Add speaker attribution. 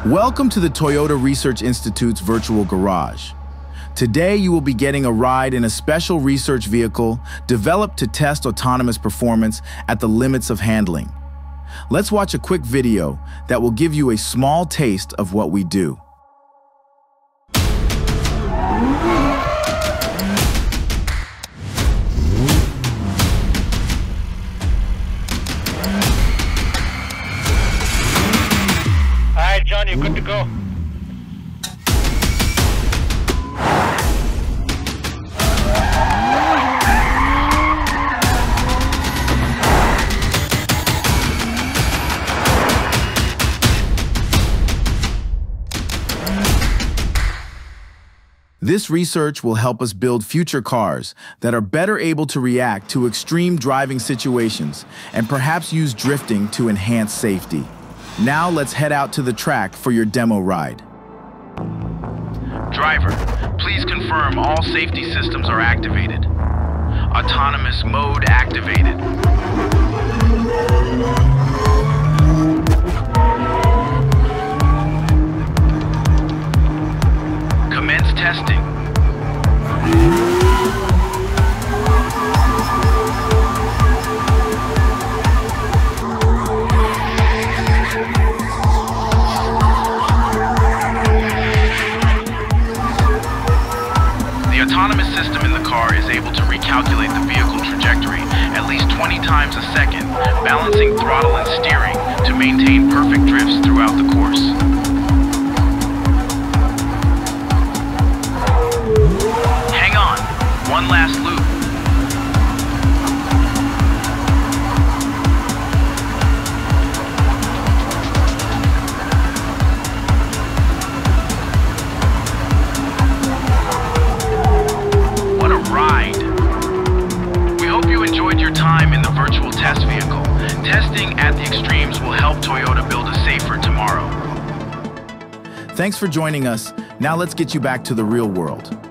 Speaker 1: Welcome to the Toyota Research Institute's virtual garage. Today, you will be getting a ride in a special research vehicle developed to test autonomous performance at the limits of handling. Let's watch a quick video that will give you a small taste of what we do.
Speaker 2: John, you're good to go.
Speaker 1: This research will help us build future cars that are better able to react to extreme driving situations and perhaps use drifting to enhance safety. Now let's head out to the track for your demo ride.
Speaker 3: Driver, please confirm all safety systems are activated. Autonomous mode activated. Commence testing. The autonomous system in the car is able to recalculate the vehicle trajectory at least 20 times a second, balancing throttle and steering to maintain perfect drifts throughout the course. Hang on, one last loop. Time in the virtual test vehicle. Testing at the extremes will help Toyota build a safer tomorrow.
Speaker 1: Thanks for joining us. Now let's get you back to the real world.